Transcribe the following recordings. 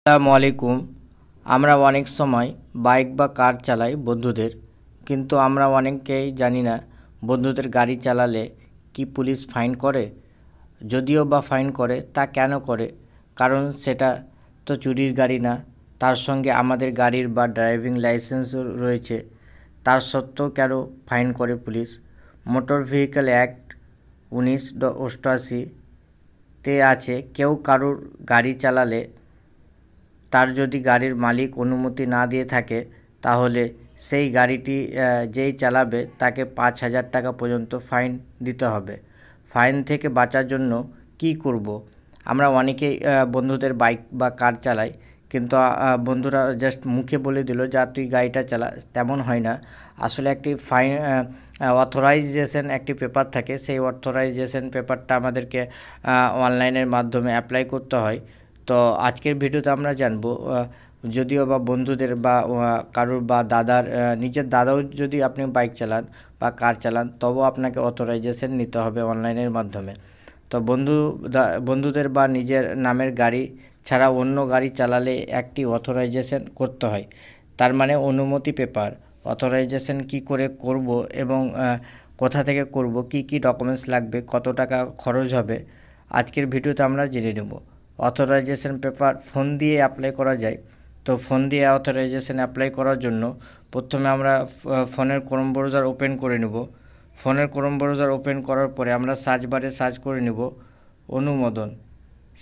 আসসালামু আলাইকুম। আমরা অনেক সময় বাইক বা কার চালাই বন্ধুদের, কিন্তু আমরা অনেকেই জানি না বন্ধুদের গাড়ি চালালে কি পুলিশ ফাইন করে। যদিও বা ফাইন করে, তা কেন করে? কারণ সেটা তো চুরির গাড়ি না, তার সঙ্গে আমাদের গাড়ির বা ড্রাইভিং লাইসেন্সও রয়েছে। তার সত্ত্বেও কেন ফাইন করে পুলিশ? মোটর ভেহিক্যাল অ্যাক্ট 1988-তে আছে, কেউ কারোর গাড়ি চালালে তার যদি গাড়ির মালিক অনুমতি না দিয়ে থাকে, তাহলে সেই গাড়িটি যেই চালাবে তাকে 5,000 টাকা পর্যন্ত ফাইন দিতে হবে। ফাইন থেকে বাঁচার জন্য কি করব? আমরা অনেকেই বন্ধুদের বাইক বা কার চালাই, কিন্তু বন্ধুরা জাস্ট মুখে বলে দিল যা তুই গাড়িটা চালা, তেমন হয় না। আসলে একটি ফাইন অথরাইজেশন একটি পেপার থাকে, সেই অথরাইজেশন পেপারটা আমাদেরকে অনলাইনের মাধ্যমে অ্যাপ্লাই করতে হয়। তো আজকের ভিডিওতে আমরা জানবো, যদিও বা বন্ধুদের বা কারোর বা দাদার, নিজের দাদাও যদি আপনি বাইক চালান বা কার চালান, তবুও আপনাকে অথরাইজেশন নিতে হবে অনলাইনের মাধ্যমে। তো বন্ধুদের বা নিজের নামের গাড়ি ছাড়া অন্য গাড়ি চালালে একটি অথরাইজেশন করতে হয়, তার মানে অনুমতি পেপার। অথরাইজেশন কি করে করব এবং কোথা থেকে করব, কি কি ডকুমেন্টস লাগবে, কত টাকা খরচ হবে, আজকের ভিডিওতে আমরা জেনে নেব। অথরাইজেশন পেপার ফোন দিয়ে অ্যাপ্লাই করা যায়। তো ফোন দিয়ে অথরাইজেশন অ্যাপ্লাই করার জন্য প্রথমে আমরা ফোনের ক্রোম ব্রাউজার ওপেন করে নেব। ফোনের ক্রোম ব্রাউজার ওপেন করার পরে আমরা সার্চ বারে সার্চ করে নেব অনুমোদন।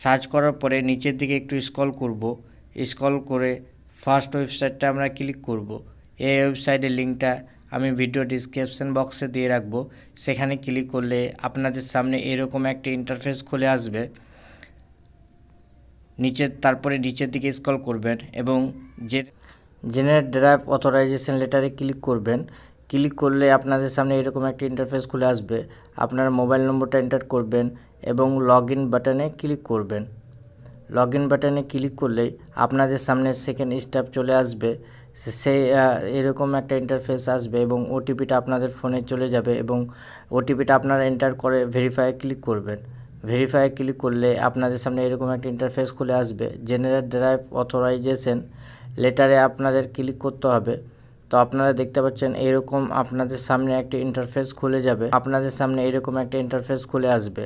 সার্চ করার পরে নিচের দিকে একটু স্ক্রল করব। স্ক্রল করে ফার্স্ট ওয়েবসাইটটা আমরা ক্লিক করব। এই ওয়েবসাইটের লিঙ্কটা আমি ভিডিও ডিসক্রিপশন বক্সে দিয়ে রাখবো। সেখানে ক্লিক করলে আপনাদের সামনে এরকম একটা ইন্টারফেস খুলে আসবে। তারপরে নিচের দিকে স্ক্রল করবেন এবং জেনারেট ড্রাইভ অথরাইজেশন লেটারে ক্লিক করবেন। ক্লিক করলে আপনাদের সামনে এরকম একটা ইন্টারফেস খুলে আসবে। আপনার মোবাইল নম্বরটা এন্টার করবেন এবং লগ ইন বাটনে ক্লিক করবেন। লগ ইন বাটনে ক্লিক করলেই আপনাদের সামনে সেকেন্ড স্টেপ চলে আসবে। সেই এরকম একটা ইন্টারফেস আসবে এবং ওটিপিটা আপনাদের ফোনে চলে যাবে এবং ওটিপিটা আপনারা এন্টার করে ভেরিফাই ক্লিক করবেন। ভেরিফাই ক্লিক করলে আপনাদের সামনে এরকম একটা ইন্টারফেস খুলে আসবে। জেনারেট ড্রাইভ অথরাইজেশন লেটারে আপনাদের ক্লিক করতে হবে। তো আপনারা দেখতে পাচ্ছেন এরকম আপনাদের সামনে একটা ইন্টারফেস খুলে যাবে। আপনাদের সামনে এরকম একটা ইন্টারফেস খুলে আসবে।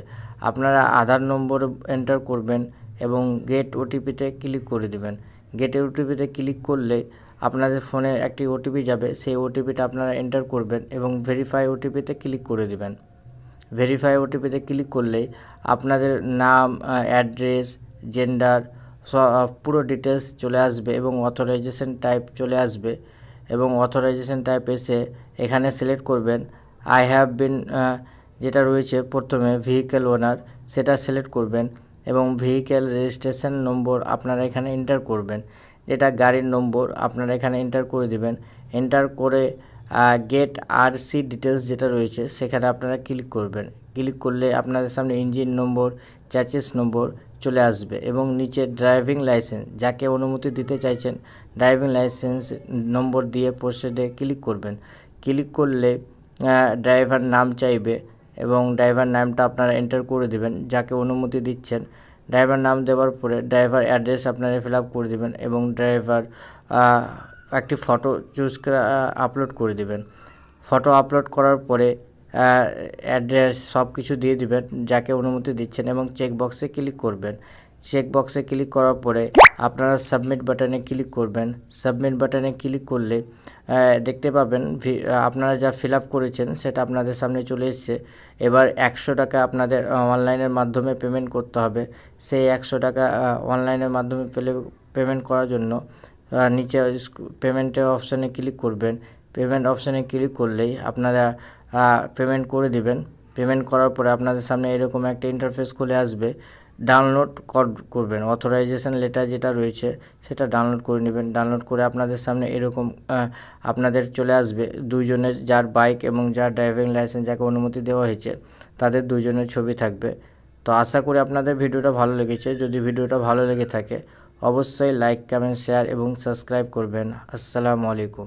আপনারা আধার নম্বর এন্টার করবেন এবং গেট ওটিপিতে ক্লিক করে দেবেন। গেট ওটিপিতে ক্লিক করলে আপনাদের ফোনে একটি ওটিপি যাবে, সেই ওটিপিটা আপনারা এন্টার করবেন এবং ভেরিফাই ওটিপিতে ক্লিক করে দেবেন। ভেরিফাই ওটিপিতে ক্লিক করলেই আপনাদের নাম, অ্যাড্রেস, জেন্ডার পুরো ডিটেলস চলে আসবে এবং অথরাইজেশন টাইপ চলে আসবে। এবং অথরাইজেশন টাইপ এসে এখানে সিলেক্ট করবেন আই হ্যাভ বিন, যেটা রয়েছে প্রথমে ভেহিক্যাল ওনার, সেটা সিলেক্ট করবেন এবং ভেহিক্যাল রেজিস্ট্রেশন নম্বর আপনারা এখানে এন্টার করবেন, যেটা গাড়ির নম্বর আপনারা এখানে এন্টার করে দেবেন। এন্টার করে গেট আরসি ডিটেলস যেটা রয়েছে সেখানে আপনারা ক্লিক করবেন। ক্লিক করলে আপনাদের সামনে ইঞ্জিন নম্বর, চ্যাসিস নম্বর চলে আসবে এবং নিচে ড্রাইভিং লাইসেন্স, যাকে অনুমতি দিতে চাইছেন ড্রাইভিং লাইসেন্স নম্বর দিয়ে প্রসিডে ক্লিক করবেন। ক্লিক করলে ড্রাইভার নাম চাইবে এবং ড্রাইভার নামটা আপনারা এন্টার করে দেবেন, যাকে অনুমতি দিচ্ছেন। ড্রাইভার নাম দেওয়ার পরে ড্রাইভার অ্যাড্রেস আপনারা ফিল আপ করে দেবেন এবং ড্রাইভার একটি ফটো চুজ করে আপলোড করে দেবেন। ফটো আপলোড করার পরে অ্যাড্রেস সব কিছু দিয়ে দিবেন যাকে অনুমতি দিচ্ছেন এবং চেক বক্সে ক্লিক করবেন। চেক বক্সে ক্লিক করার পরে আপনারা সাবমিট বাটনে ক্লিক করবেন। সাবমিট বাটনে ক্লিক করলে দেখতে পাবেন আপনারা যা ফিল আপ করেছেন সেটা আপনাদের সামনে চলে এসছে। এবার 100 টাকা আপনাদের অনলাইনের মাধ্যমে পেমেন্ট করতে হবে। সেই 100 টাকা অনলাইনের মাধ্যমে পেমেন্ট করার জন্য নিচে পেমেন্টের অপশানে ক্লিক করবেন। পেমেন্ট অপশানে ক্লিক করলেই আপনারা পেমেন্ট করে দিবেন। পেমেন্ট করার পরে আপনাদের সামনে এরকম একটা ইন্টারফেস খুলে আসবে। ডাউনলোড করবেন অথরাইজেশন লেটার যেটা রয়েছে সেটা ডাউনলোড করে নেবেন। ডাউনলোড করে আপনাদের সামনে এরকম আপনাদের চলে আসবে দুইজনের, যার বাইক এবং যার ড্রাইভিং লাইসেন্স যাকে অনুমতি দেওয়া হয়েছে তাদের দুইজনের ছবি থাকবে। তো আশা করি আপনাদের ভিডিওটা ভালো লেগেছে। যদি ভিডিওটা ভালো লেগে থাকে অবশ্যই লাইক, কমেন্ট, শেয়ার এবং সাবস্ক্রাইব করবেন। আসসালামু আলাইকুম।